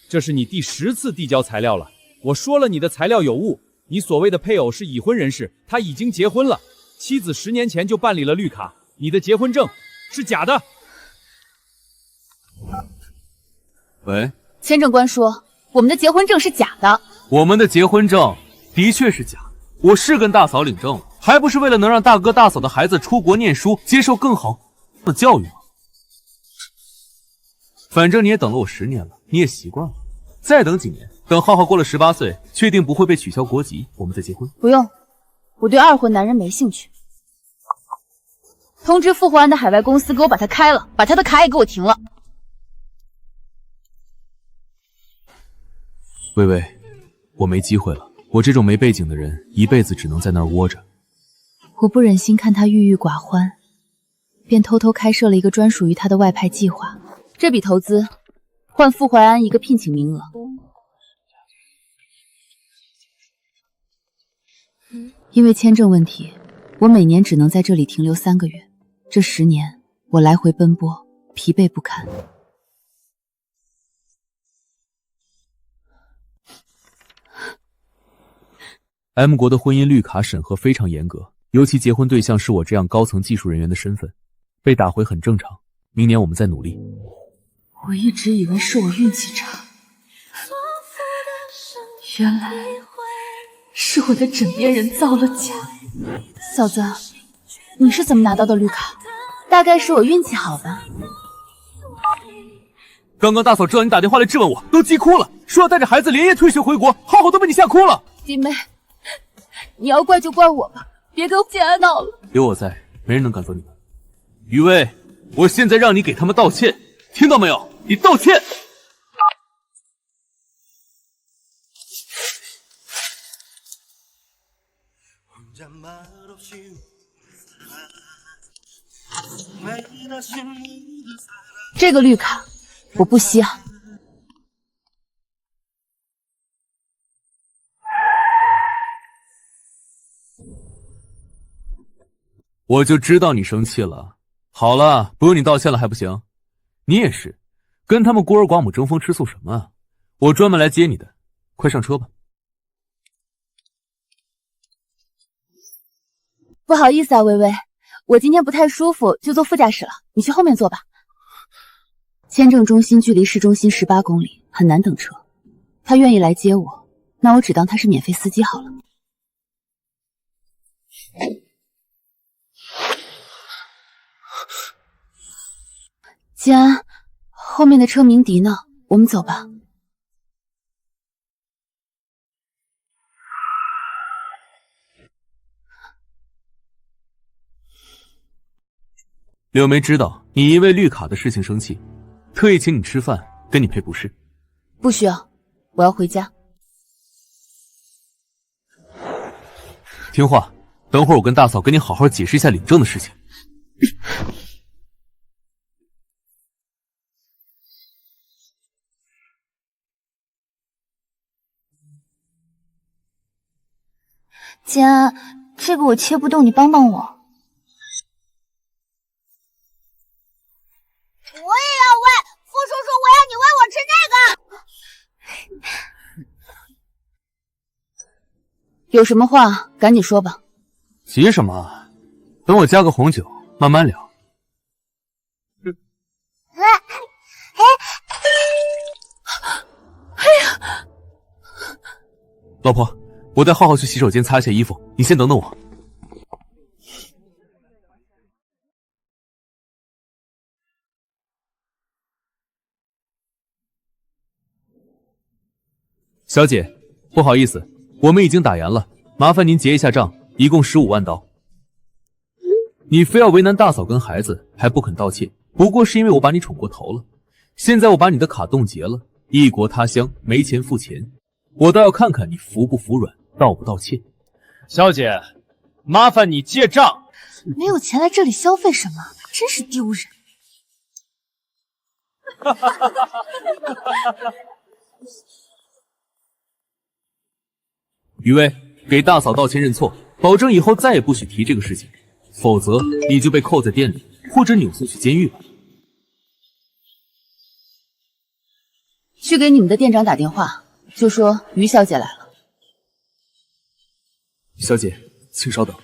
这是你第10次递交材料了。我说了，你的材料有误。你所谓的配偶是已婚人士，他已经结婚了，妻子10年前就办理了绿卡，你的结婚证是假的。喂，签证官说我们的结婚证是假的。我们的结婚证的确是假，我是跟大嫂领证了，还不是为了能让大哥大嫂的孩子出国念书，接受更好的教育吗？反正你也等了我10年了，你也习惯了。再等几年，等浩浩过了18岁，确定不会被取消国籍，我们再结婚。不用，我对二婚男人没兴趣。通知傅淮安的海外公司给我把他开了，把他的卡也给我停了。薇薇，我没机会了，我这种没背景的人，一辈子只能在那儿窝着。我不忍心看他郁郁寡欢，便偷偷开设了一个专属于他的外派计划。这笔投资换傅淮安一个聘请名额。因为签证问题，我每年只能在这里停留3个月。这10年，我来回奔波，疲惫不堪。M 国的婚姻绿卡审核非常严格，尤其结婚对象是我这样高层技术人员的身份，被打回很正常。明年我们再努力。我一直以为是我运气差，原来是我的枕边人造了假。嫂子，你是怎么拿到的绿卡？大概是我运气好吧。刚刚大嫂知道你打电话来质问我，都急哭了，说要带着孩子连夜退学回国，浩浩都被你吓哭了。弟妹，你要怪就怪我吧，别跟姐闹了。有我在，没人能赶走你们。于薇，我现在让你给他们道歉，听到没有？你道歉！这个绿卡我不稀罕。我就知道你生气了。好了，不用你道歉了还不行？你也是，跟他们孤儿寡母争风吃醋什么啊？我专门来接你的，快上车吧。不好意思啊，薇薇，我今天不太舒服，就坐副驾驶了，你去后面坐吧。签证中心距离市中心18公里，很难等车。他愿意来接我，那我只当他是免费司机好了。季安，后面的车鸣笛呢，我们走吧。柳梅知道你因为绿卡的事情生气，特意请你吃饭，跟你赔不是。不需要，我要回家。听话，等会儿我跟大嫂跟你好好解释一下领证的事情。季安，这个我切不动，你帮帮我。我也要喂，傅叔叔，我要你喂我吃那个。有什么话赶紧说吧。急什么？等我加个红酒，慢慢聊。哎呀，老婆，我带浩浩去洗手间擦一下衣服，你先等等我。小姐，不好意思，我们已经打烊了，麻烦您结一下账，一共15万刀。你非要为难大嫂跟孩子，还不肯道歉，不过是因为我把你宠过头了。现在我把你的卡冻结了，异国他乡没钱付钱，我倒要看看你服不服软，道不道歉。小姐，麻烦你结账。没有钱来这里消费什么，真是丢人。于薇，给大嫂道歉认错，保证以后再也不许提这个事情，否则你就被扣在店里，或者扭送去监狱了。去给你们的店长打电话，就说于小姐来了。小姐，请稍等。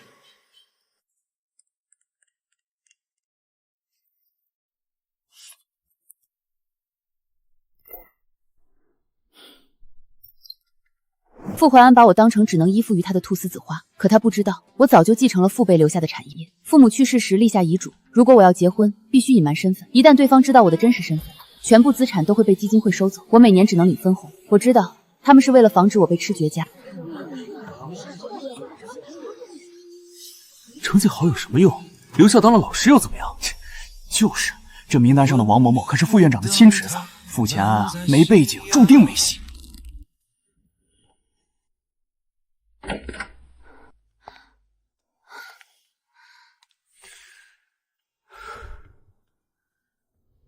傅怀安把我当成只能依附于他的菟丝子花，可他不知道，我早就继承了父辈留下的产业。父母去世时立下遗嘱，如果我要结婚，必须隐瞒身份。一旦对方知道我的真实身份，全部资产都会被基金会收走，我每年只能领分红。我知道他们是为了防止我被吃绝家。成绩好有什么用？留校当了老师又怎么样？就是，这名单上的王某某可是副院长的亲侄子，傅前安啊，没背景，注定没戏。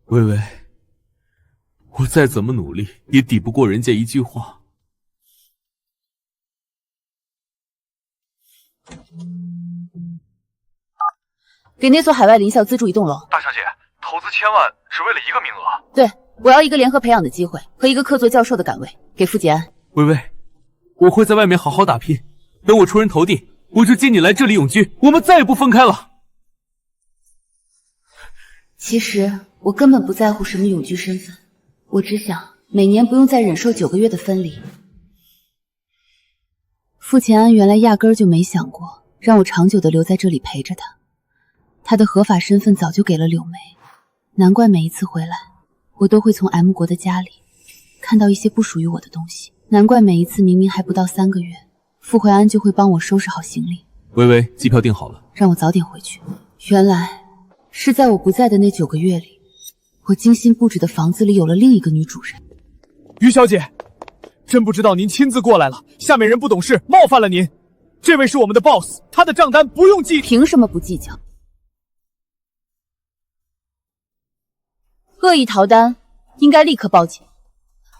微微，我再怎么努力也抵不过人家一句话。给那所海外林校资助一栋楼。大小姐，投资1000万只为了1个名额。对，我要一个联合培养的机会和一个客座教授的岗位，给傅杰安。微微，我会在外面好好打拼，等我出人头地，我就接你来这里永居，我们再也不分开了。其实我根本不在乎什么永居身份，我只想每年不用再忍受9个月的分离。傅前安原来压根儿就没想过让我长久的留在这里陪着他，他的合法身份早就给了柳梅，难怪每一次回来，我都会从 M 国的家里看到一些不属于我的东西，难怪每一次明明还不到3个月，傅怀安就会帮我收拾好行李。微微，机票订好了，让我早点回去。原来是在我不在的那9个月里，我精心布置的房子里有了另一个女主人。于小姐，真不知道您亲自过来了，下面人不懂事，冒犯了您。这位是我们的 boss， 他的账单不用记。凭什么不计较？恶意逃单应该立刻报警，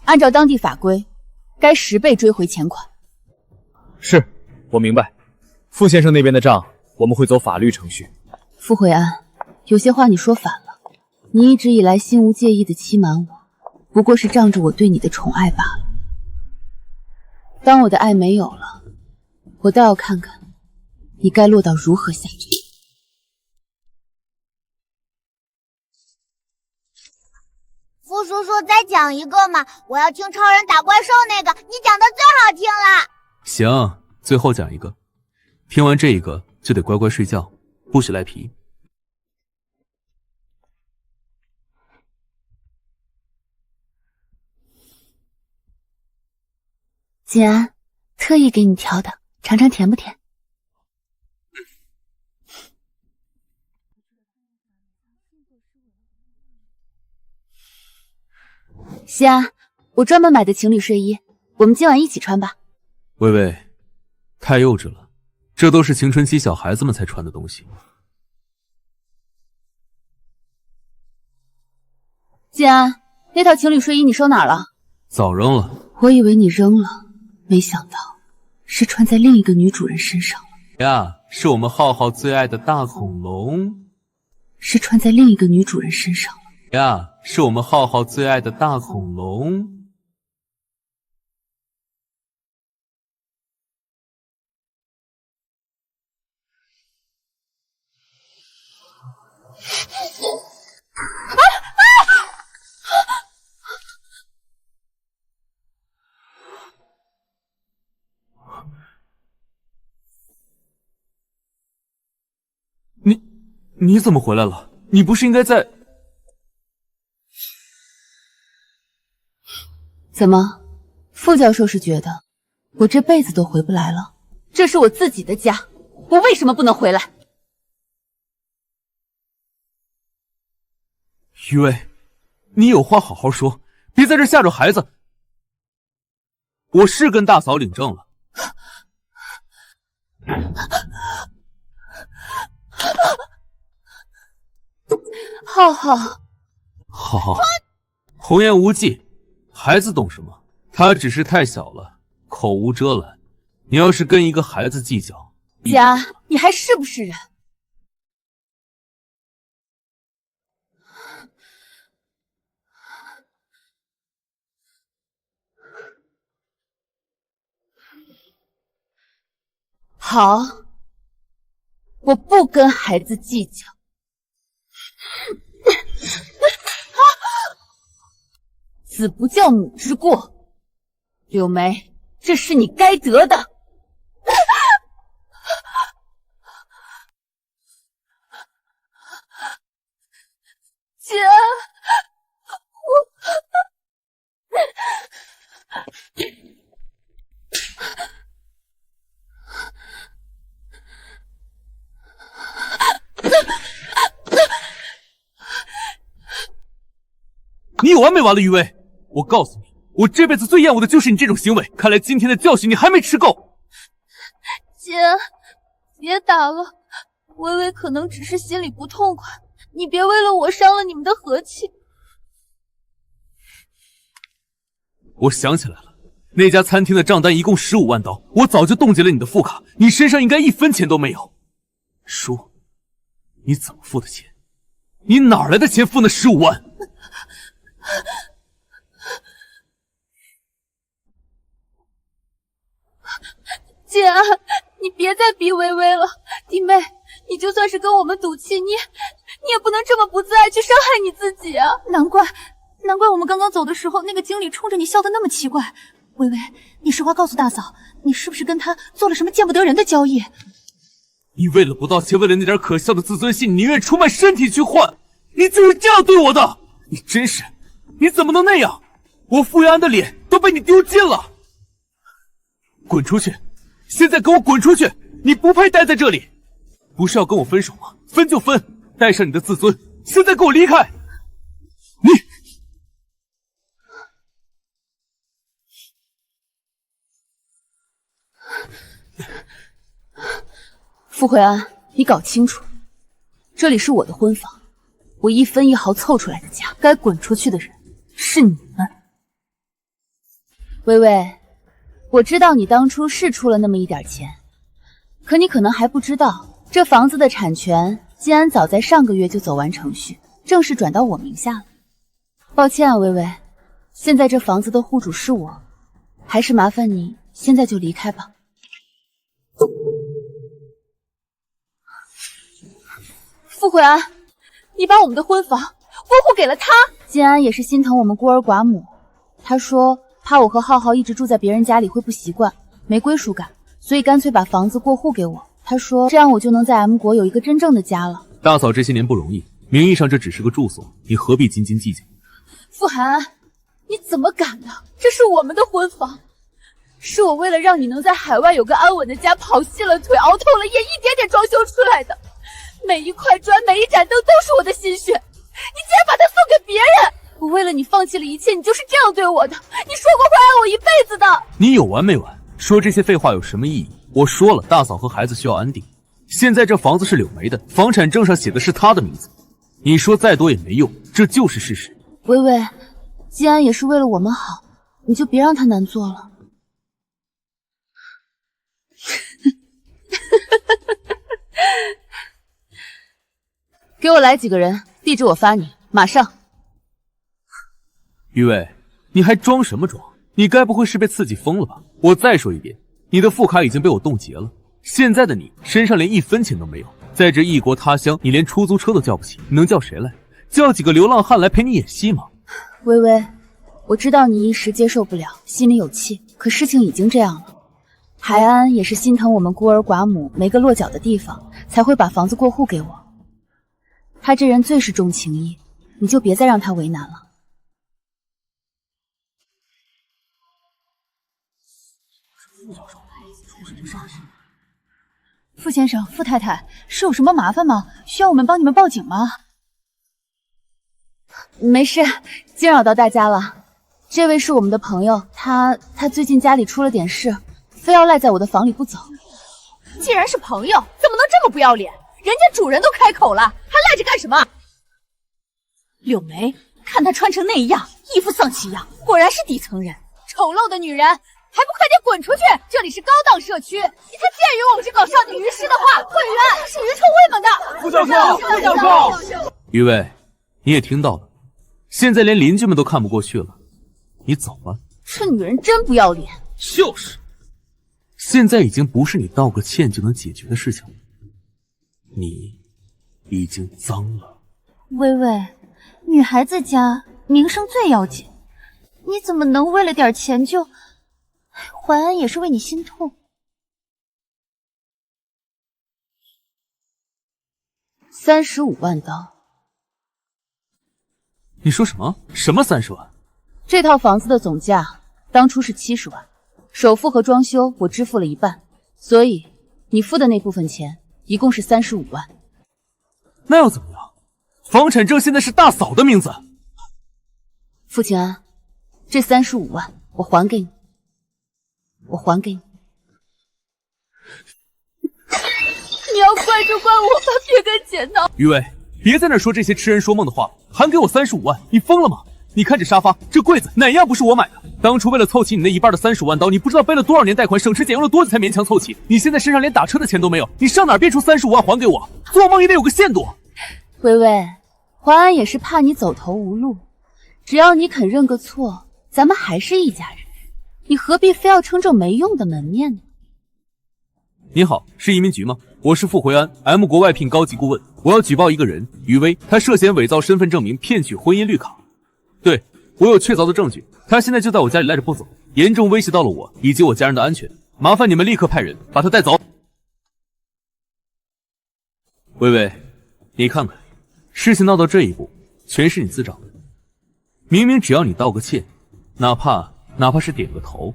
按照当地法规，该10倍追回钱款。是，我明白。傅先生那边的账，我们会走法律程序。傅慧安，有些话你说反了。你一直以来心无介意的欺瞒我，不过是仗着我对你的宠爱罢了。当我的爱没有了，我倒要看看你该落到如何下场。傅叔叔，再讲一个嘛！我要听超人打怪兽那个，你讲的最好听了。行，最后讲一个，听完这一个就得乖乖睡觉，不许赖皮。锦安，特意给你调的，尝尝甜不甜？西安，我专门买的情侣睡衣，我们今晚一起穿吧。微微，太幼稚了，这都是青春期小孩子们才穿的东西。锦安，那套情侣睡衣你收哪儿了？早扔了。我以为你扔了，没想到是穿在另一个女主人身上了。呀，是我们浩浩最爱的大恐龙。是穿在另一个女主人身上了。呀，是我们浩浩最爱的大恐龙。你怎么回来了？你不是应该在……怎么，傅教授是觉得我这辈子都回不来了？这是我自己的家，我为什么不能回来？于薇，你有话好好说，别在这吓着孩子。我是跟大嫂领证了。浩浩，好，红颜无忌，孩子懂什么？他只是太小了，口无遮拦。你要是跟一个孩子计较，家，你还是不是人？好，我不跟孩子计较。子不教母之过，柳梅，这是你该得的。姐，你有完没完了，余薇？我告诉你，我这辈子最厌恶的就是你这种行为。看来今天的教训你还没吃够。姐，别打了，微微可能只是心里不痛快，你别为了我伤了你们的和气。我想起来了，那家餐厅的账单一共15万刀，我早就冻结了你的副卡，你身上应该1分钱都没有。说，你怎么付的钱？你哪来的钱付那15万？姐，你别再逼微微了，弟妹，你就算是跟我们赌气，你也不能这么不自爱去伤害你自己啊！难怪我们刚刚走的时候，那个经理冲着你笑得那么奇怪。微微，你实话告诉大嫂，你是不是跟他做了什么见不得人的交易？你为了不道歉，为了那点可笑的自尊心，你宁愿出卖身体去换，你就是这样对我的！你真是，你怎么能那样？我傅元安的脸都被你丢尽了！滚出去！现在给我滚出去！你不配待在这里！不是要跟我分手吗？分就分，带上你的自尊，现在给我离开！你。傅慧安，你搞清楚，这里是我的婚房，我1分1毫凑出来的家，该滚出去的人是你们。微微，我知道你当初是出了那么一点钱，可你可能还不知道，这房子的产权季安早在上个月就走完程序，正式转到我名下了。抱歉啊，微微，现在这房子的户主是我，还是麻烦你现在就离开吧。傅慧安，你把我们的婚房过户给了他。季安也是心疼我们孤儿寡母，他说怕我和浩浩一直住在别人家里会不习惯，没归属感，所以干脆把房子过户给我。他说这样我就能在 M 国有一个真正的家了。大嫂这些年不容易，名义上这只是个住所，你何必斤斤计较？傅寒安，你怎么敢呢？这是我们的婚房，是我为了让你能在海外有个安稳的家，跑细了腿，熬透了夜，一点点装修出来的。每一块砖，每一盏灯都是我的心血，你竟然把它送给别人！我为了你放弃了一切，你就是这样对我的。你说过会爱我一辈子的。你有完没完？说这些废话有什么意义？我说了，大嫂和孩子需要安定。现在这房子是柳梅的，房产证上写的是她的名字。你说再多也没用，这就是事实。微微，既然也是为了我们好，你就别让他难做了。给我来几个人，地址我发你，马上。于伟，你还装什么装？你该不会是被刺激疯了吧？我再说一遍，你的副卡已经被我冻结了。现在的你身上连1分钱都没有，在这异国他乡，你连出租车都叫不起，能叫谁来？叫几个流浪汉来陪你演戏吗？微微，我知道你一时接受不了，心里有气，可事情已经这样了。海安也是心疼我们孤儿寡母没个落脚的地方，才会把房子过户给我。他这人最是重情义，你就别再让他为难了。傅先生、傅太太，是有什么麻烦吗？需要我们帮你们报警吗？没事，惊扰到大家了。这位是我们的朋友，他最近家里出了点事，非要赖在我的房里不走。既然是朋友，怎么能这么不要脸？人家主人都开口了，还赖着干什么？柳梅，看她穿成那样，一副丧气样，果然是底层人，丑陋的女人，还不快点滚出去！这里是高档社区，你还觊觎我们这搞少女鱼师的话，会员是鱼臭味们的。傅教授，傅教授，于伟，你也听到了，现在连邻居们都看不过去了，你走吧。这女人真不要脸。就是，现在已经不是你道个歉就能解决的事情了。你已经脏了。微微，女孩子家名声最要紧，你怎么能为了点钱就……淮安也是为你心痛。35万刀。你说什么？什么30万？这套房子的总价当初是70万，首付和装修我支付了一半，所以你付的那部分钱一共是35万。那又怎么样？房产证现在是大嫂的名字。傅清安，这35万我还给你，我还给你。你要怪就怪我吧，别跟姐闹。于伟，别在那说这些痴人说梦的话，还给我35万，你疯了吗？你看这沙发，这柜子，哪样不是我买的？当初为了凑齐你那一半的35万刀，你不知道背了多少年贷款，省吃俭用了多久才勉强凑齐。你现在身上连打车的钱都没有，你上哪儿变出35万还给我？做梦也得有个限度。微微，淮安也是怕你走投无路，只要你肯认个错，咱们还是一家人，你何必非要撑这没用的门面呢？你好，是移民局吗？我是傅回安 ，M 国外聘高级顾问，我要举报一个人于威，他涉嫌伪造身份证明骗取婚姻绿卡。对，我有确凿的证据，他现在就在我家里赖着不走，严重威胁到了我以及我家人的安全，麻烦你们立刻派人把他带走。微微，你看看，事情闹到这一步，全是你自找的。明明只要你道个歉，哪怕是点个头，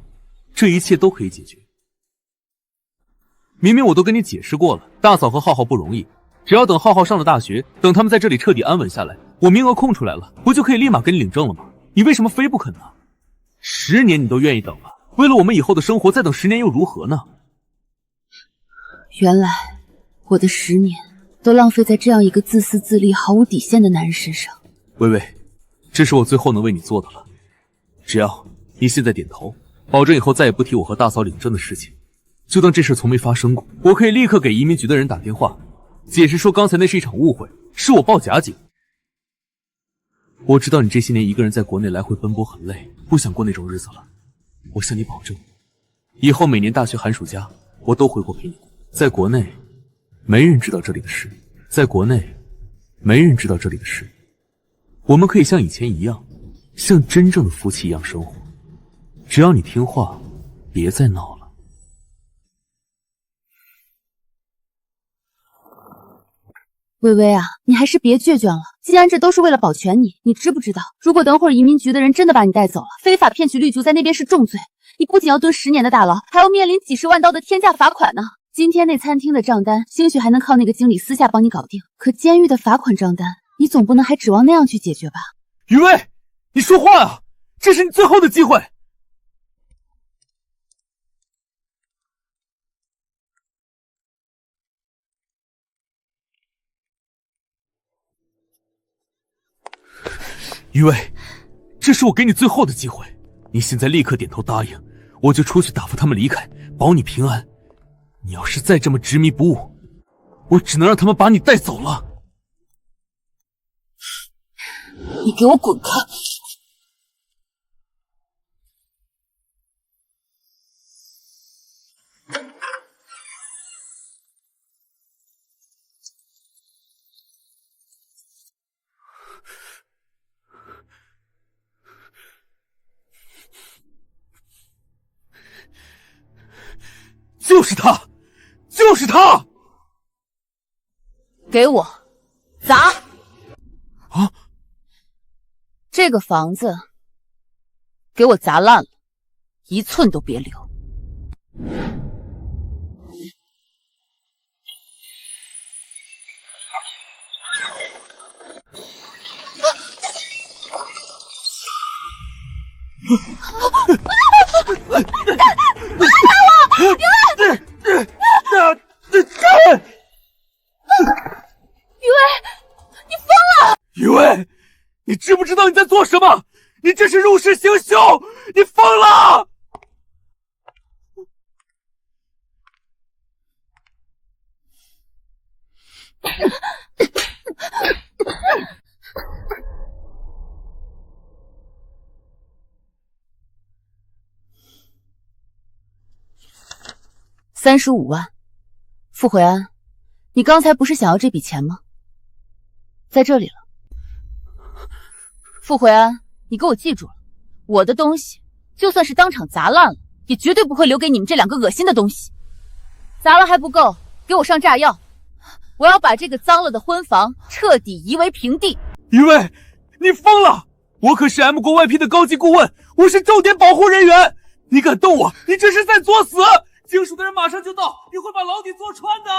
这一切都可以解决。明明我都跟你解释过了，大嫂和浩浩不容易，只要等浩浩上了大学，等他们在这里彻底安稳下来，我名额空出来了，不就可以立马给你领证了吗？你为什么非不肯呢？10年你都愿意等了，为了我们以后的生活，再等10年又如何呢？原来我的10年都浪费在这样一个自私自利、毫无底线的男人身上。微微，这是我最后能为你做的了，只要你现在点头，保证以后再也不提我和大嫂领证的事情，就当这事从没发生过。我可以立刻给移民局的人打电话，解释说刚才那是一场误会，是我报假警。我知道你这些年一个人在国内来回奔波很累，不想过那种日子了。我向你保证，以后每年大学寒暑假我都回国陪你。在国内，没人知道这里的事。我们可以像以前一样，像真正的夫妻一样生活。只要你听话，别再闹了。微微啊，你还是别倔强了。既然这都是为了保全你，你知不知道，如果等会儿移民局的人真的把你带走了，非法骗取绿族在那边是重罪，你不仅要蹲10年的大牢，还要面临几10万刀的天价罚款呢。今天那餐厅的账单，兴许还能靠那个经理私下帮你搞定，可监狱的罚款账单，你总不能还指望那样去解决吧？于威，你说话啊！这是你最后的机会。于威，这是我给你最后的机会，你现在立刻点头答应，我就出去打发他们离开，保你平安。你要是再这么执迷不悟，我只能让他们把你带走了。你给我滚开！就是他，就是他！给我砸！啊！这个房子给我砸烂了，1寸都别留。于威，你知不知道你在做什么？你这是入室行凶！你疯了！ 35万。傅回安，你刚才不是想要这笔钱吗？在这里了。傅回安，你给我记住了，我的东西就算是当场砸烂了，也绝对不会留给你们这两个恶心的东西。砸了还不够，给我上炸药！我要把这个脏了的婚房彻底夷为平地。余威，你疯了！我可是 M 国外聘的高级顾问，我是重点保护人员，你敢动我，你这是在作死！警署的人马上就到，你会把牢底坐穿的。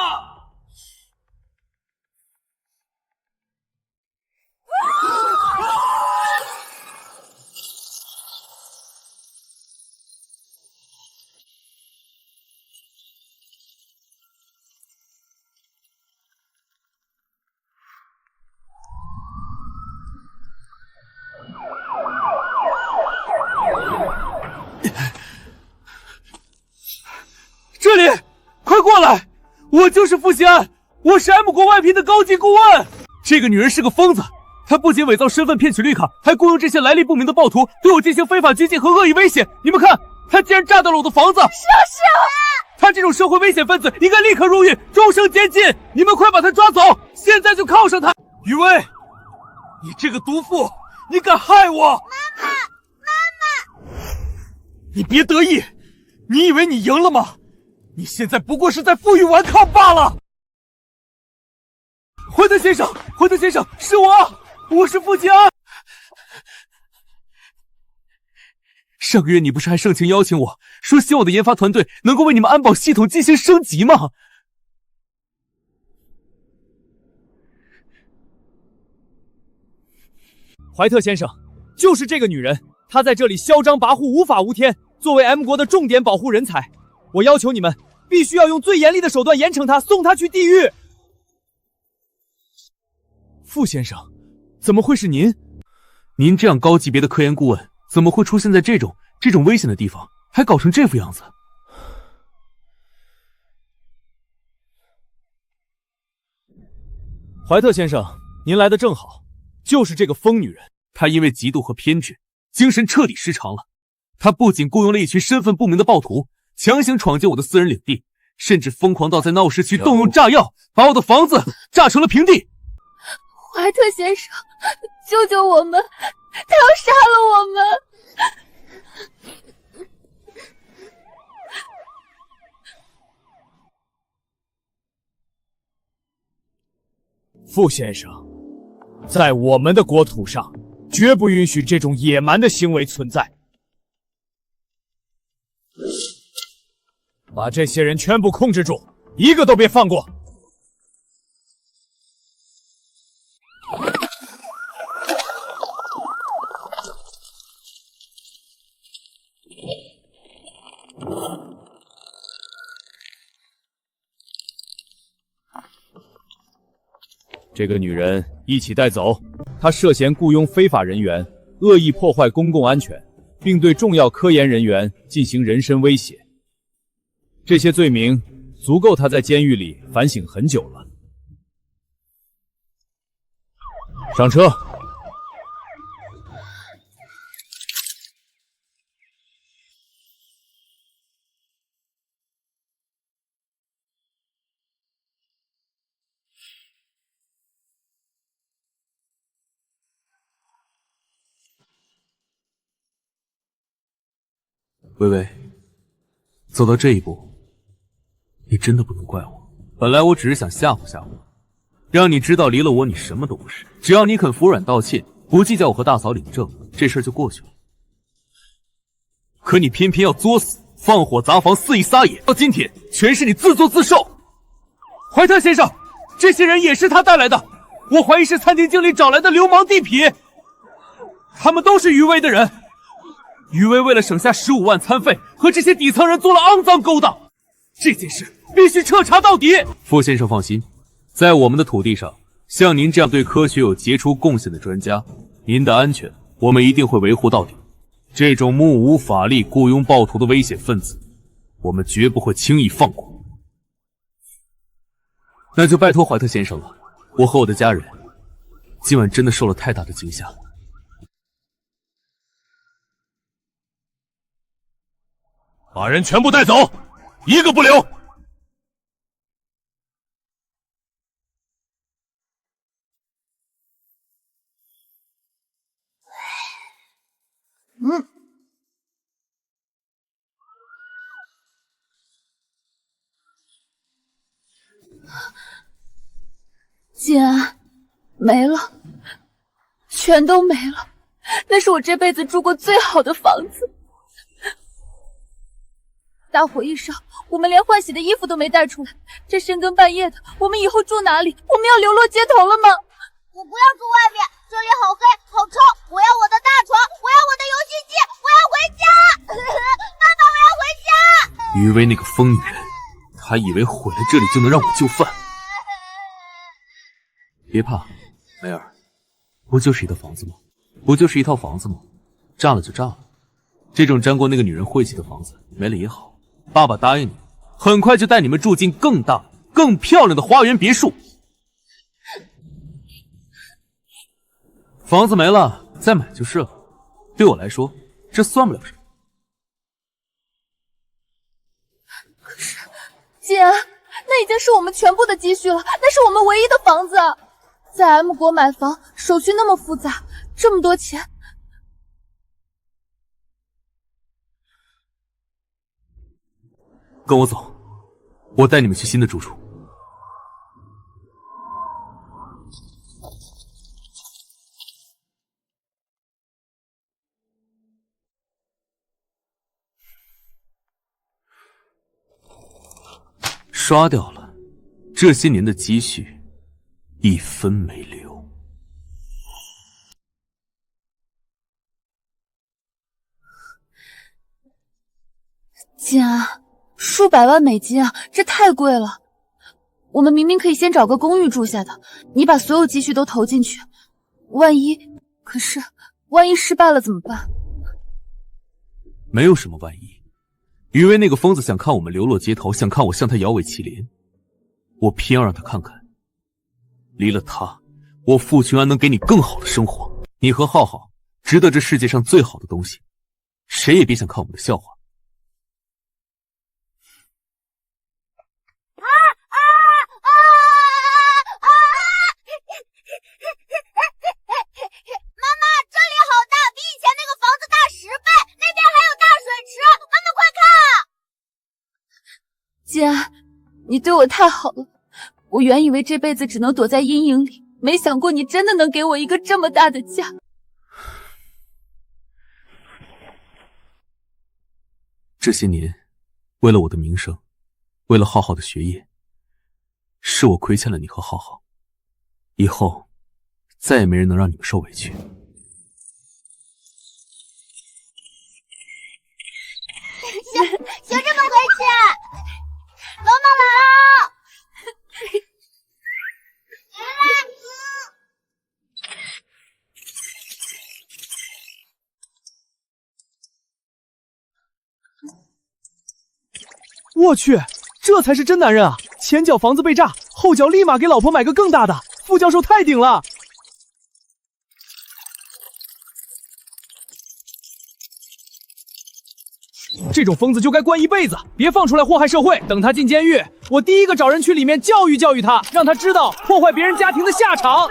这里，快过来！我就是傅西安，我是 M 国外聘的高级顾问。这个女人是个疯子，她不仅伪造身份骗取绿卡，还雇佣这些来历不明的暴徒对我进行非法拘禁和恶意威胁。你们看，她竟然炸到了我的房子！是啊！她这种社会危险分子应该立刻入狱，终生监禁！你们快把她抓走，现在就铐上她！余威，你这个毒妇，你敢害我！妈妈，你别得意，你以为你赢了吗？你现在不过是在负隅顽抗罢了。怀特先生，怀特先生，是我是傅吉安。上个月你不是还盛情邀请我说希望我的研发团队能够为你们安保系统进行升级吗？怀特先生，就是这个女人，她在这里嚣张跋扈，无法无天。作为 M 国的重点保护人才，我要求你们必须要用最严厉的手段严惩她，送她去地狱。傅先生，怎么会是您？您这样高级别的科研顾问，怎么会出现在这种危险的地方，还搞成这副样子？怀特先生，您来的正好，就是这个疯女人，她因为嫉妒和偏执，精神彻底失常了。她不仅雇佣了一群身份不明的暴徒，强行闯进我的私人领地，甚至疯狂到在闹市区动用炸药，把我的房子炸成了平地。怀特先生，救救我们！他要杀了我们！傅先生，在我们的国土上，绝不允许这种野蛮的行为存在。把这些人全部控制住，一个都别放过。这个女人一起带走，她涉嫌雇佣非法人员，恶意破坏公共安全，并对重要科研人员进行人身威胁。这些罪名足够她在监狱里反省很久了。上车。微微，走到这一步，你真的不能怪我。本来我只是想吓唬吓唬，让你知道离了我你什么都不是。只要你肯服软道歉，不计较我和大嫂领证，这事儿就过去了。可你偏偏要作死，放火砸房，肆意撒野，到今天全是你自作自受。怀特先生，这些人也是他带来的，我怀疑是餐厅经理找来的流氓地痞，他们都是余威的人。余威为了省下15万餐费，和这些底层人做了肮脏勾当，这件事必须彻查到底。傅先生放心，在我们的土地上，像您这样对科学有杰出贡献的专家，您的安全我们一定会维护到底。这种目无法力、雇佣暴徒的危险分子，我们绝不会轻易放过。那就拜托怀特先生了，我和我的家人今晚真的受了太大的惊吓。把人全部带走，一个不留。静安，没了，全都没了。那是我这辈子住过最好的房子。大火一烧，我们连换洗的衣服都没带出来。这深更半夜的，我们以后住哪里？我们要流落街头了吗？我不要住外面，这里好黑好臭。我要我的大床，我要我的游戏机，我要回家。妈妈，我要回家。余薇那个疯女人，她以为毁了这里就能让我就范。别怕，梅儿，不就是一套房子吗？不就是一套房子吗？炸了就炸了。这种沾过那个女人晦气的房子，没了也好。爸爸答应你，很快就带你们住进更大、更漂亮的花园别墅。房子没了，再买就是了。对我来说，这算不了什么。可是，静安，那已经是我们全部的积蓄了，那是我们唯一的房子。在 M 国买房，手续那么复杂，这么多钱。跟我走，我带你们去新的住处。刷掉了，这些年的积蓄，一分没留。静安，数百万美金啊，这太贵了。我们明明可以先找个公寓住下的，你把所有积蓄都投进去，万一……可是万一失败了怎么办？没有什么万一。余威那个疯子想看我们流落街头，想看我向他摇尾乞怜，我偏要让他看看，离了他，我傅群安能给你更好的生活。你和浩浩值得这世界上最好的东西，谁也别想看我们的笑话。妈妈，这里好大，比以前那个房子大10倍，那边还有大水池，妈妈快看！静安，你对我太好了，我原以为这辈子只能躲在阴影里，没想过你真的能给我一个这么大的家。这些年，为了我的名声，为了浩浩的学业，是我亏欠了你和浩浩，以后再也没人能让你们受委屈。学这么回去，妈妈来了！我去，这才是真男人啊！前脚房子被炸，后脚立马给老婆买个更大的。副教授太顶了！这种疯子就该关一辈子，别放出来祸害社会。等他进监狱，我第一个找人去里面教育教育他，让他知道破坏别人家庭的下场。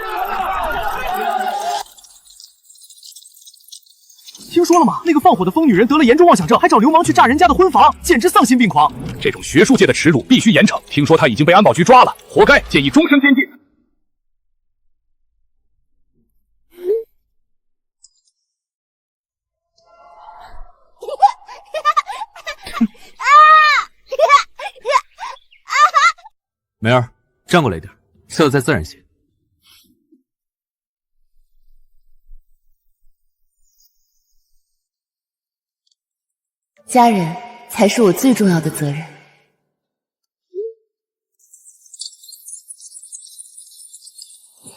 听说了吗？那个放火的疯女人得了严重妄想症，还找流氓去炸人家的婚房，简直丧心病狂。这种学术界的耻辱必须严惩。听说他已经被安保局抓了，活该，建议终身监禁。梅儿，站过来一点，笑得再自然些。家人才是我最重要的责任。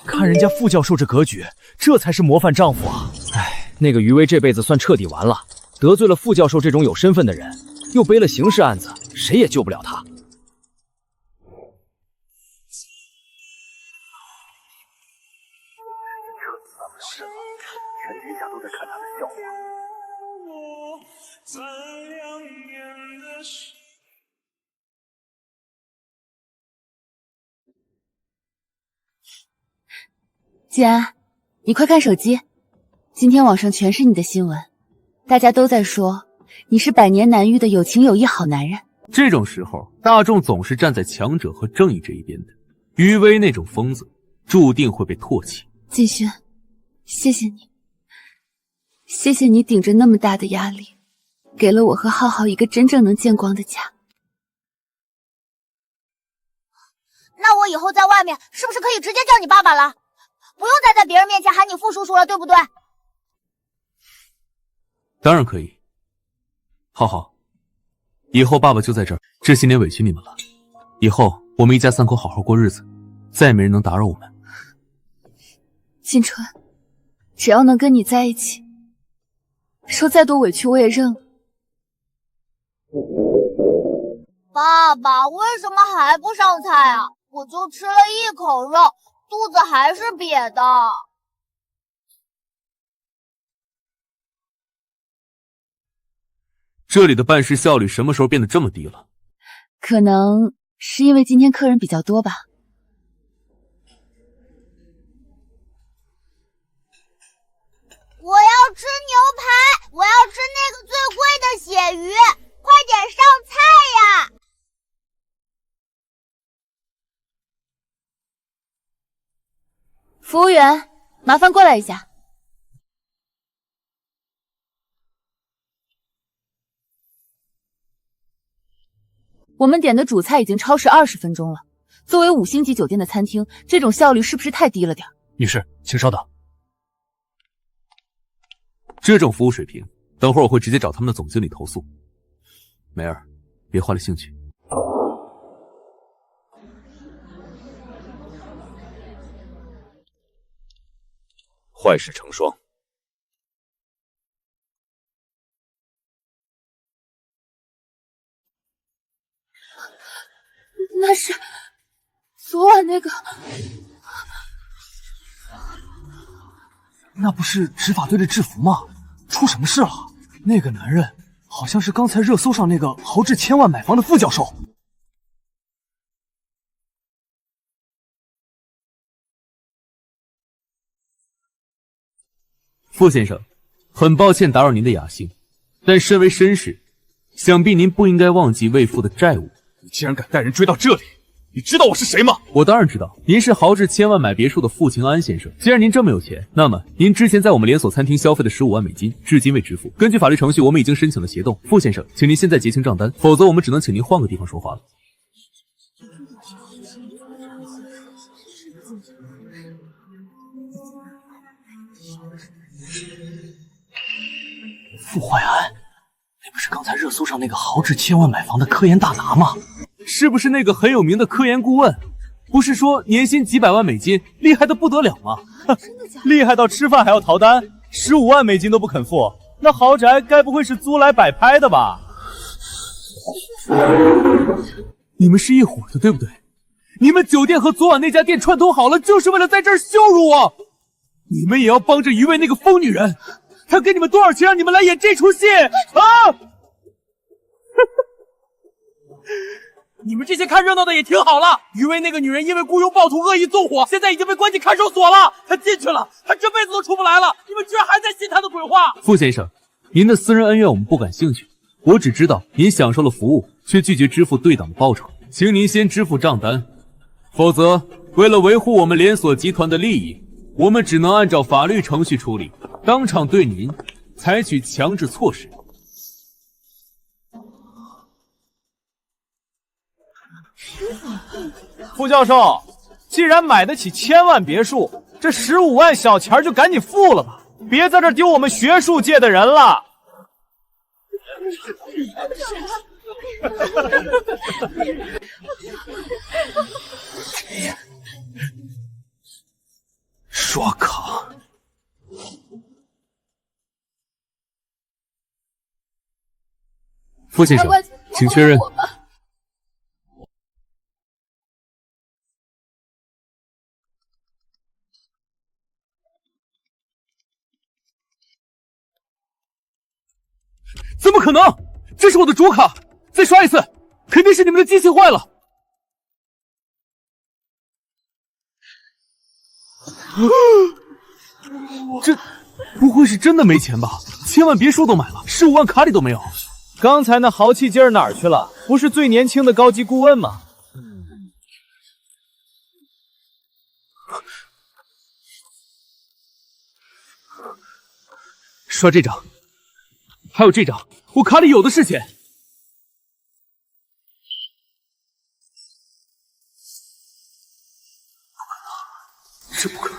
看人家傅教授这格局，这才是模范丈夫啊！哎，那个余威这辈子算彻底完了，得罪了傅教授这种有身份的人，又背了刑事案子，谁也救不了他。全天下都在看他的笑话。静安，你快看手机，今天网上全是你的新闻，大家都在说你是百年难遇的有情有义好男人。这种时候，大众总是站在强者和正义这一边的。余威那种疯子，注定会被唾弃。季轩，谢谢你，谢谢你顶着那么大的压力，给了我和浩浩一个真正能见光的家。那我以后在外面是不是可以直接叫你爸爸了？不用再在别人面前喊你傅叔叔了，对不对？当然可以。浩浩，以后爸爸就在这儿，这些年委屈你们了。以后我们一家三口好好过日子，再也没人能打扰我们。金川，只要能跟你在一起，受再多委屈我也认了。爸爸，为什么还不上菜啊？我就吃了一口肉，肚子还是瘪的。这里的办事效率什么时候变得这么低了？可能是因为今天客人比较多吧。我要吃牛排，我要吃那个最贵的血鱼，快点上菜呀！服务员，麻烦过来一下。我们点的主菜已经超时20分钟了。作为5星级酒店的餐厅，这种效率是不是太低了点？女士，请稍等。这种服务水平，等会儿我会直接找他们的总经理投诉。梅儿，别坏了兴趣。坏事成双。那是昨晚那个，那不是执法队的制服吗？出什么事了？那个男人好像是刚才热搜上那个豪掷1000万买房的副教授。傅先生，很抱歉打扰您的雅兴，但身为绅士，想必您不应该忘记为父的债务。你竟然敢带人追到这里，你知道我是谁吗？我当然知道，您是豪掷1000万买别墅的傅晴安先生。既然您这么有钱，那么您之前在我们连锁餐厅消费的15万美金，至今未支付。根据法律程序，我们已经申请了协动。傅先生，请您现在结清账单，否则我们只能请您换个地方说话了。傅怀安，那不是刚才热搜上那个豪掷1000万买房的科研大拿吗？是不是那个很有名的科研顾问？不是说年薪几百万美金，厉害的不得了吗？厉害到吃饭还要逃单，15万美金都不肯付，那豪宅该不会是租来摆拍的吧？你们是一伙的，对不对？你们酒店和昨晚那家店串通好了，就是为了在这儿羞辱我。你们也要帮着余威那个疯女人，她给你们多少钱让你们来演这出戏啊？你们这些看热闹的也挺好了。余威那个女人因为雇佣暴徒恶意纵火，现在已经被关进看守所了。她进去了，她这辈子都出不来了。你们居然还在信她的鬼话！傅先生，您的私人恩怨我们不感兴趣，我只知道您享受了服务，却拒绝支付对等的报酬，请您先支付账单，否则为了维护我们连锁集团的利益，我们只能按照法律程序处理，当场对您采取强制措施。傅教授，既然买得起1000万别墅，这15万小钱就赶紧付了吧，别在这丢我们学术界的人了。刷卡。傅先生，请确认。怎么可能？这是我的主卡，再刷一次，肯定是你们的机器坏了。这不会是真的没钱吧？1000万别墅都买了， 15万卡里都没有。刚才那豪气劲儿哪儿去了？不是最年轻的高级顾问吗？刷这张，还有这张，我卡里有的是钱。这不可能！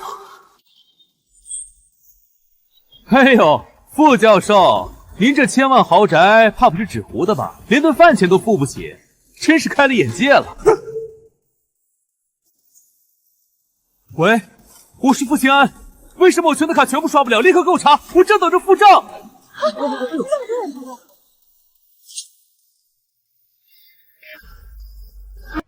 哎呦，傅教授，您这千万豪宅怕不是纸糊的吧？连顿饭钱都付不起，真是开了眼界了。喂，我是傅清安，为什么我存的卡全部刷不了？立刻给我查，我正等着付账。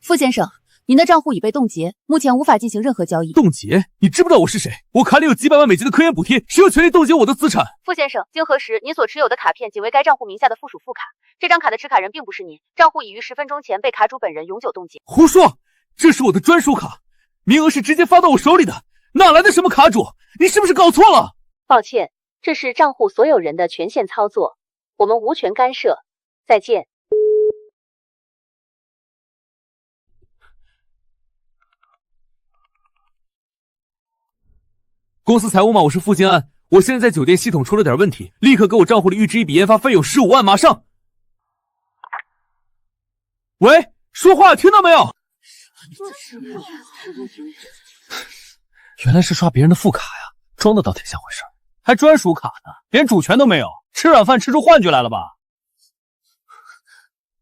傅先生，您的账户已被冻结，目前无法进行任何交易。冻结？你知不知道我是谁？我卡里有几百万美金的科研补贴，谁有权利冻结我的资产？傅先生，经核实，您所持有的卡片仅为该账户名下的附属副卡，这张卡的持卡人并不是您，账户已于10分钟前被卡主本人永久冻结。胡说！这是我的专属卡，名额是直接发到我手里的，哪来的什么卡主？你是不是搞错了？抱歉，这是账户所有人的权限操作，我们无权干涉。再见。公司财务吗？我是傅金安，我现在在酒店系统出了点问题，立刻给我账户里预支一笔研发费用15万，马上。喂，说话听到没有？原来是刷别人的副卡呀，装的倒挺像回事，还专属卡呢，连主权都没有，吃软饭吃出幻觉来了吧？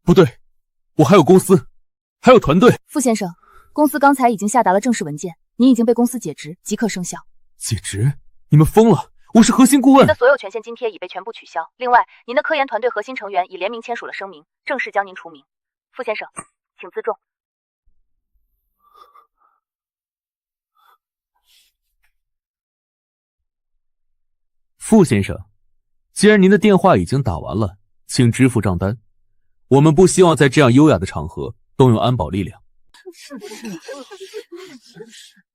不对，我还有公司，还有团队。傅先生，公司刚才已经下达了正式文件，您已经被公司解职，即刻生效。解职？你们疯了！我是核心顾问，您的所有权限津贴已被全部取消。另外，您的科研团队核心成员已联名签署了声明，正式将您除名。傅先生，请自重。傅先生，既然您的电话已经打完了，请支付账单。我们不希望在这样优雅的场合动用安保力量。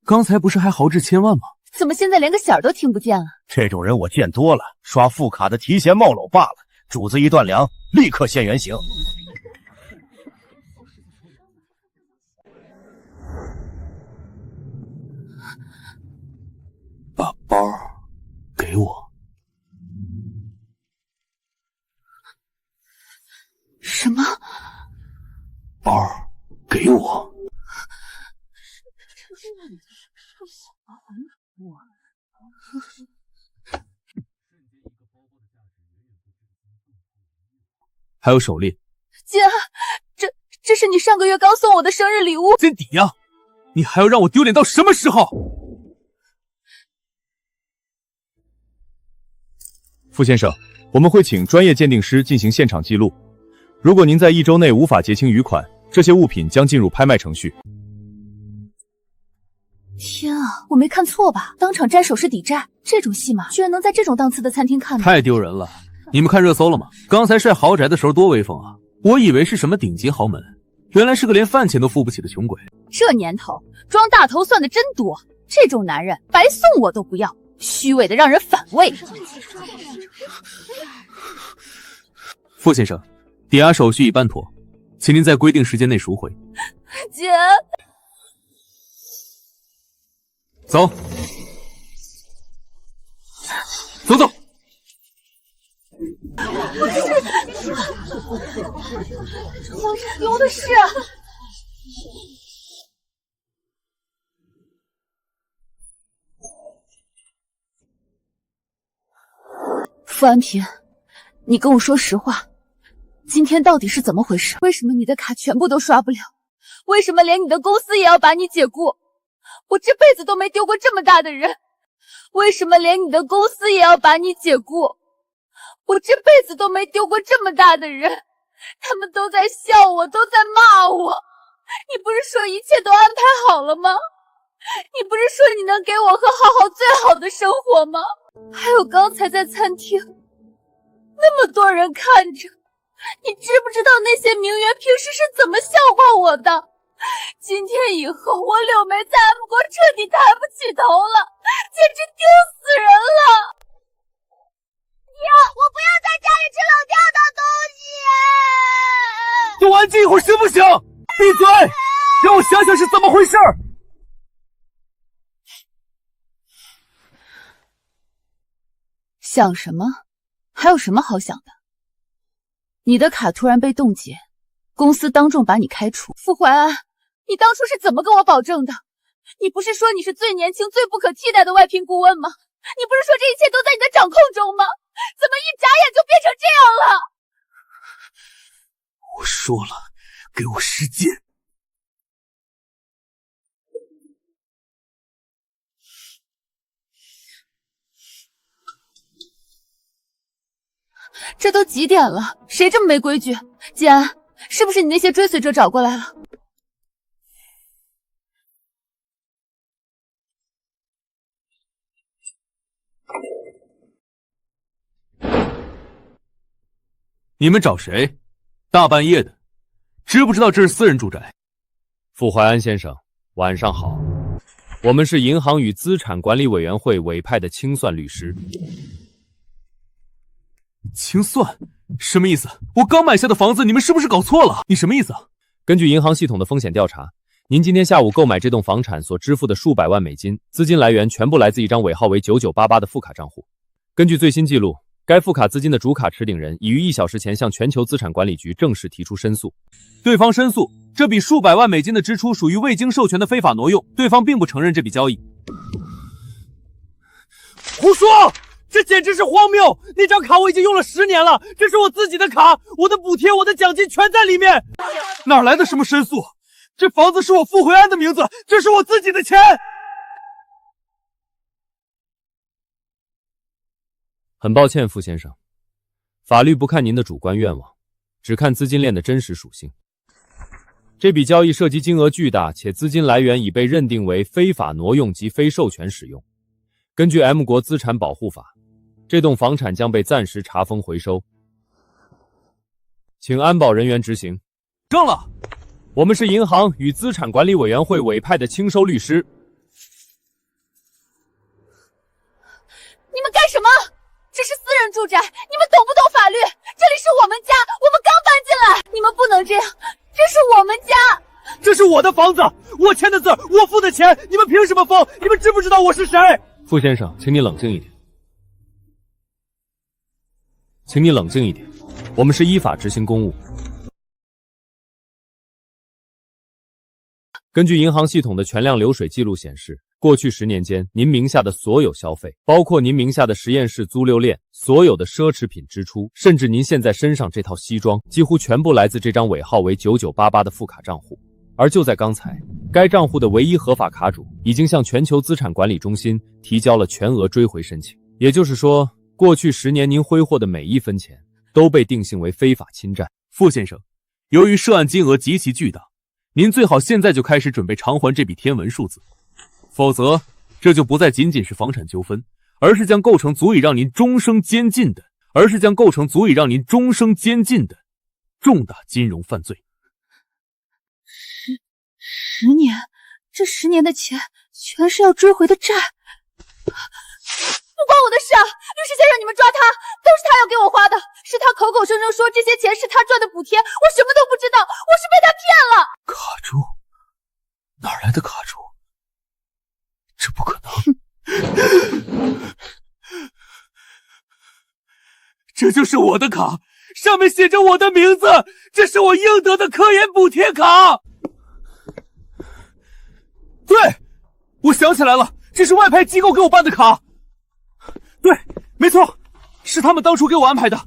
刚才不是还豪掷千万吗？怎么现在连个响儿都听不见了？这种人我见多了，刷副卡的提鞋冒篓罢了，主子一断粮，立刻现原形。把包给我。什么？包给我。还有手链。姐，这是你上个月刚送我的生日礼物。见底呀！你还要让我丢脸到什么时候？傅先生，我们会请专业鉴定师进行现场记录。如果您在1周内无法结清余款，这些物品将进入拍卖程序。天啊，我没看错吧？当场摘首饰抵债，这种戏码居然能在这种档次的餐厅看到，太丢人了！你们看热搜了吗？刚才晒豪宅的时候多威风啊！我以为是什么顶级豪门，原来是个连饭钱都付不起的穷鬼。这年头装大头算的真多，这种男人白送我都不要，虚伪的让人反胃。傅先生，抵押手续已办妥，请您在规定时间内赎回。姐，走，走走。有的是。傅安平，你跟我说实话，今天到底是怎么回事？为什么你的卡全部都刷不了？为什么连你的公司也要把你解雇？我这辈子都没丢过这么大的人，为什么连你的公司也要把你解雇？我这辈子都没丢过这么大的人，他们都在笑我，都在骂我。你不是说一切都安排好了吗？你不是说你能给我和浩浩最好的生活吗？还有刚才在餐厅，那么多人看着，你知不知道那些名媛平时是怎么笑话我的？今天以后，我柳梅在 M 国彻底抬不起头了，简直丢死人了！我不要在家里吃冷安静一会儿行不行？闭嘴，让我想想是怎么回事。想什么？还有什么好想的？你的卡突然被冻结，公司当众把你开除。傅怀安，你当初是怎么跟我保证的？你不是说你是最年轻、最不可替代的外聘顾问吗？你不是说这一切都在你的掌控中吗？怎么一眨眼就变成这样了？我说了，给我时间。这都几点了？谁这么没规矩？季安，是不是你那些追随者找过来了？你们找谁？大半夜的，知不知道这是私人住宅？傅怀安先生，晚上好。我们是银行与资产管理委员会委派的清算律师。清算？什么意思？我刚买下的房子，你们是不是搞错了？你什么意思啊？根据银行系统的风险调查，您今天下午购买这栋房产所支付的数百万美金，资金来源全部来自一张尾号为9988的副卡账户。根据最新记录，该副卡资金的主卡持顶人已于1小时前向全球资产管理局正式提出申诉。对方申诉，这笔数百万美金的支出属于未经授权的非法挪用，对方并不承认这笔交易。胡说！这简直是荒谬！那张卡我已经用了10年了，这是我自己的卡，我的补贴、我的奖金全在里面。哪来的什么申诉？这房子是我傅回安的名字，这是我自己的钱。很抱歉，傅先生，法律不看您的主观愿望，只看资金链的真实属性。这笔交易涉及金额巨大，且资金来源已被认定为非法挪用及非授权使用。根据 M 国资产保护法，这栋房产将被暂时查封回收，请安保人员执行。证了，我们是银行与资产管理委员会委派的清收律师。你们干什么？这是私人住宅，你们懂不懂法律？这里是我们家，我们刚搬进来，你们不能这样，这是我们家。这是我的房子，我签的字，我付的钱，你们凭什么封？你们知不知道我是谁？傅先生，请你冷静一点。请你冷静一点，我们是依法执行公务。根据银行系统的全量流水记录显示，过去10年间，您名下的所有消费，包括您名下的实验室租溜链，所有的奢侈品支出，甚至您现在身上这套西装，几乎全部来自这张尾号为9988的副卡账户。而就在刚才，该账户的唯一合法卡主已经向全球资产管理中心提交了全额追回申请。也就是说，过去10年您挥霍的每一分钱都被定性为非法侵占。傅先生，由于涉案金额极其巨大，您最好现在就开始准备偿还这笔天文数字，否则这就不再仅仅是房产纠纷，而是将构成足以让您终生监禁的重大金融犯罪。10年，这10年的钱全是要追回的债。不关我的事啊！律师先生，你们抓他，都是他要给我花的，是他口口声声说这些钱是他赚的补贴，我什么都不知道，我是被他骗了。卡住？哪来的卡住？这不可能！这就是我的卡，上面写着我的名字，这是我应得的科研补贴卡。对，我想起来了，这是外派机构给我办的卡。对，没错，是他们当初给我安排的。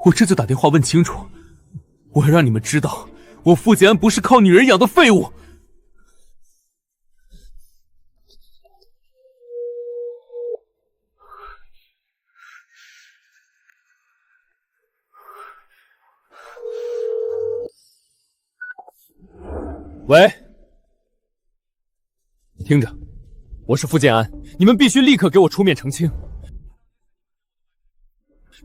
我这就打电话问清楚，我要让你们知道，我傅杰安不是靠女人养的废物。喂，听着，我是傅建安，你们必须立刻给我出面澄清。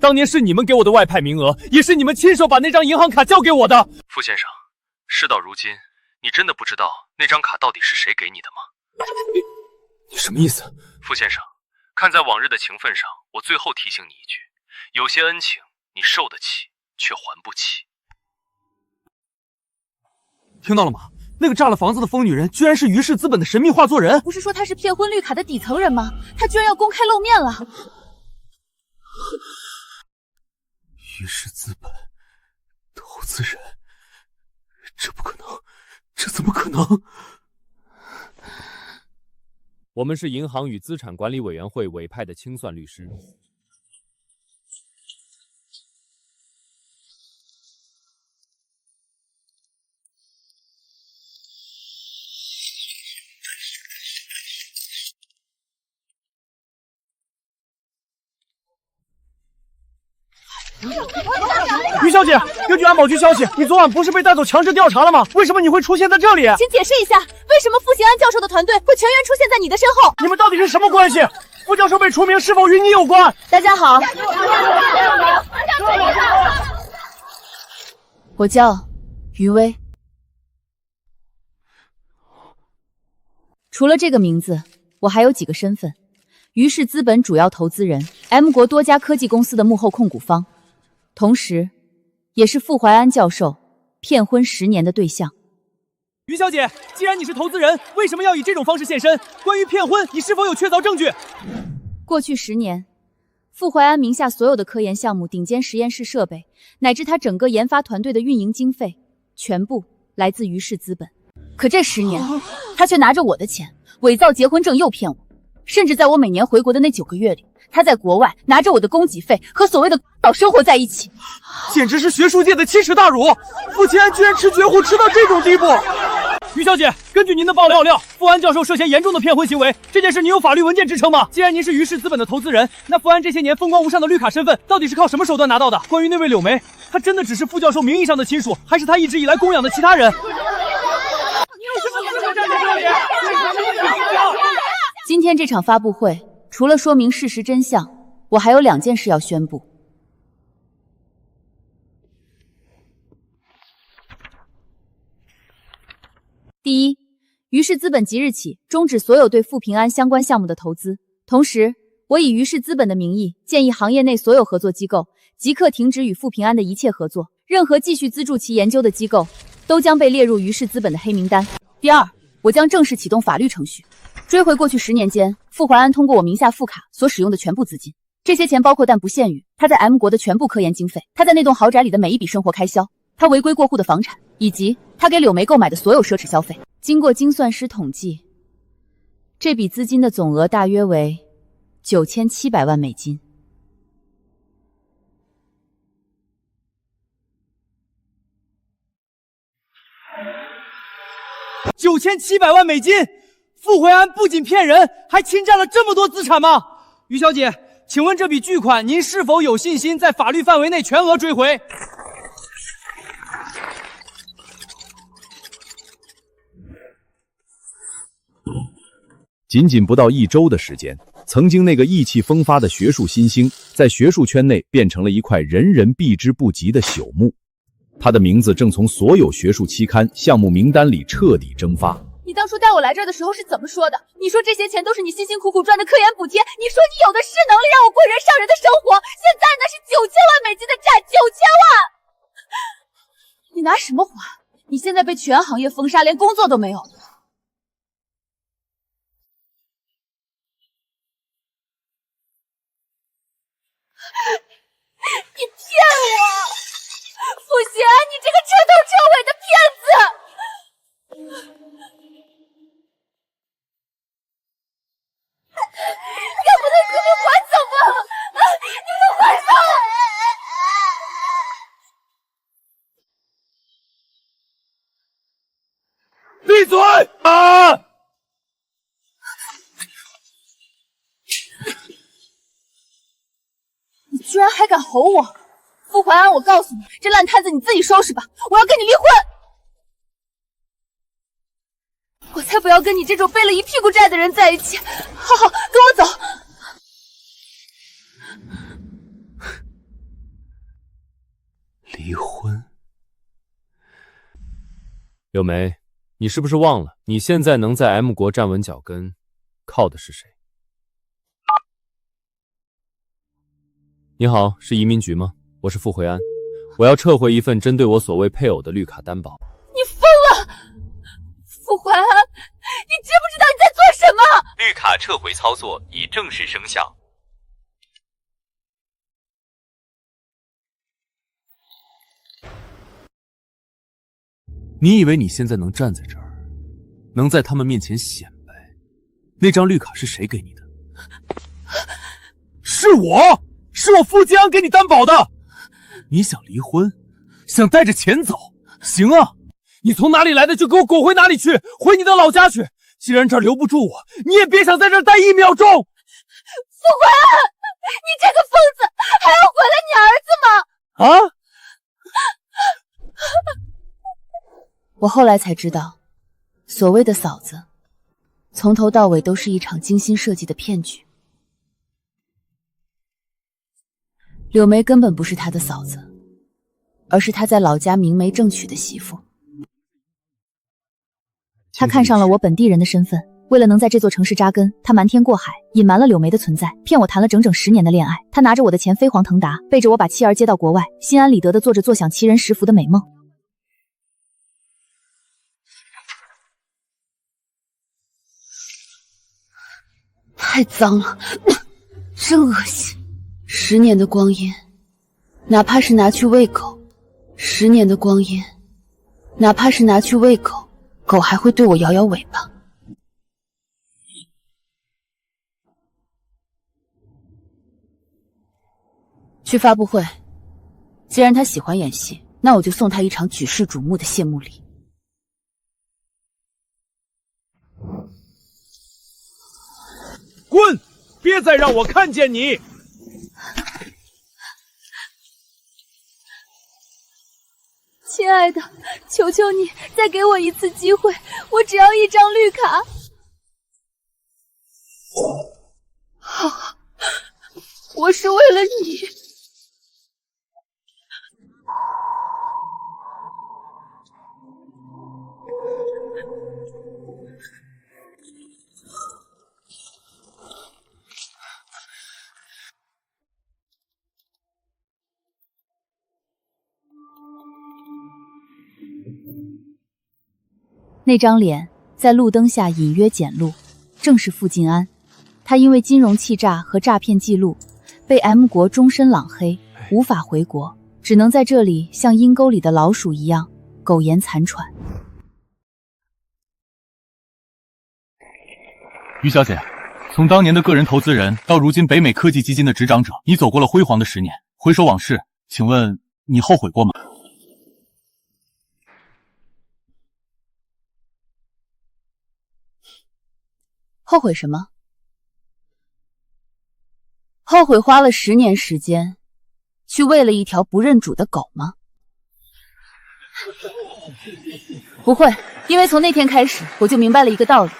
当年是你们给我的外派名额，也是你们亲手把那张银行卡交给我的。傅先生，事到如今，你真的不知道那张卡到底是谁给你的吗？你什么意思？傅先生，看在往日的情分上，我最后提醒你一句，有些恩情你受得起，却还不起。听到了吗？那个炸了房子的疯女人，居然是于氏资本的神秘画作人。不是说他是骗婚绿卡的底层人吗？他居然要公开露面了！于氏资本投资人，这不可能，这怎么可能？我们是银行与资产管理委员会委派的清算律师。于小姐，根据安保局消息，你昨晚不是被带走强制调查了吗？为什么你会出现在这里？请解释一下，为什么傅行安教授的团队会全员出现在你的身后？你们到底是什么关系？傅教授被除名是否与你有关？大家好，我叫于薇。除了这个名字，我还有几个身份：于氏资本主要投资人 ，M 国多家科技公司的幕后控股方，同时，也是傅怀安教授骗婚10年的对象。于小姐，既然你是投资人，为什么要以这种方式现身？关于骗婚，你是否有确凿证据？过去10年，傅怀安名下所有的科研项目、顶尖实验室设备，乃至他整个研发团队的运营经费，全部来自于氏资本。可这10年，他却拿着我的钱，伪造结婚证诱骗我，甚至在我每年回国的那9个月里，他在国外拿着我的供给费和所谓的岛生活在一起，简直是学术界的奇耻大辱！傅勤安居然吃绝户吃到这种地步！于小姐，根据您的爆料，傅安教授涉嫌严重的骗婚行为，这件事您有法律文件支撑吗？既然您是于氏资本的投资人，那傅安这些年风光无上的绿卡身份，到底是靠什么手段拿到的？关于那位柳梅，她真的只是傅教授名义上的亲属，还是他一直以来供养的其他人？今天这场发布会，除了说明事实真相，我还有2件事要宣布。第一，于氏资本即日起终止所有对傅平安相关项目的投资，同时，我以于氏资本的名义建议行业内所有合作机构即刻停止与傅平安的一切合作，任何继续资助其研究的机构都将被列入于氏资本的黑名单。第二，我将正式启动法律程序，追回过去10年间傅怀安通过我名下副卡所使用的全部资金。这些钱包括但不限于他在 M 国的全部科研经费，他在那栋豪宅里的每一笔生活开销，他违规过户的房产，以及他给柳梅购买的所有奢侈消费。经过精算师统计，这笔资金的总额大约为9700万美金。9700万美金！傅怀安不仅骗人，还侵占了这么多资产吗？于小姐，请问这笔巨款您是否有信心在法律范围内全额追回？仅仅不到1周的时间，曾经那个意气风发的学术新星，在学术圈内变成了一块人人避之不及的朽木。他的名字正从所有学术期刊项目名单里彻底蒸发。你当初带我来这儿的时候是怎么说的？你说这些钱都是你辛辛苦苦赚的科研补贴，你说你有的是能力让我过人上人的生活，现在那是9000万美金的债，9000万！你拿什么还？你现在被全行业封杀，连工作都没有了。你骗我！傅贤，你这个彻头彻尾的骗子！要不能给你还走吗？你给我还走！闭嘴！啊！你居然还敢吼我！傅怀安，我告诉你，这烂摊子你自己收拾吧！我要跟你离婚！我才不要跟你这种背了一屁股债的人在一起！好好，跟我走！离婚？柳梅，你是不是忘了，你现在能在 M 国站稳脚跟，靠的是谁？你好，是移民局吗？我是傅怀安，我要撤回一份针对我所谓配偶的绿卡担保。你疯了！傅怀安，你知不知道你在做什么？绿卡撤回操作已正式生效。你以为你现在能站在这儿，能在他们面前显摆？那张绿卡是谁给你的？是我傅建安给你担保的。你想离婚，想带着钱走？行啊，你从哪里来的就给我滚回哪里去，回你的老家去。既然这儿留不住我，你也别想在这儿待1秒钟。傅怀安，你这个疯子，还要毁了你儿子吗？啊！我后来才知道，所谓的嫂子，从头到尾都是一场精心设计的骗局。柳梅根本不是他的嫂子，而是他在老家明媒正娶的媳妇。他看上了我本地人的身份，为了能在这座城市扎根，他瞒天过海，隐瞒了柳梅的存在，骗我谈了整整10年的恋爱。他拿着我的钱飞黄腾达，背着我把妻儿接到国外，心安理得地做着坐享其人10福的美梦。太脏了，真恶心。10年的光阴，哪怕是拿去喂狗，10年的光阴，哪怕是拿去喂狗，狗还会对我摇摇尾巴。去发布会，既然他喜欢演戏，那我就送他一场举世瞩目的谢幕礼。滚！别再让我看见你！亲爱的，求求你再给我一次机会，我只要一张绿卡。好，我是为了你。那张脸在路灯下隐约显露，正是傅静安。他因为金融欺诈和诈骗记录，被 M 国终身朗黑，无法回国，只能在这里像阴沟里的老鼠一样苟延残喘。于小姐，从当年的个人投资人到如今北美科技基金的执掌者，你走过了辉煌的10年。回首往事，请问你后悔过吗？后悔什么？后悔花了10年时间，去喂了一条不认主的狗吗？不会，因为从那天开始，我就明白了一个道理，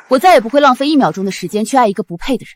我再也不会浪费1秒钟的时间去爱一个不配的人。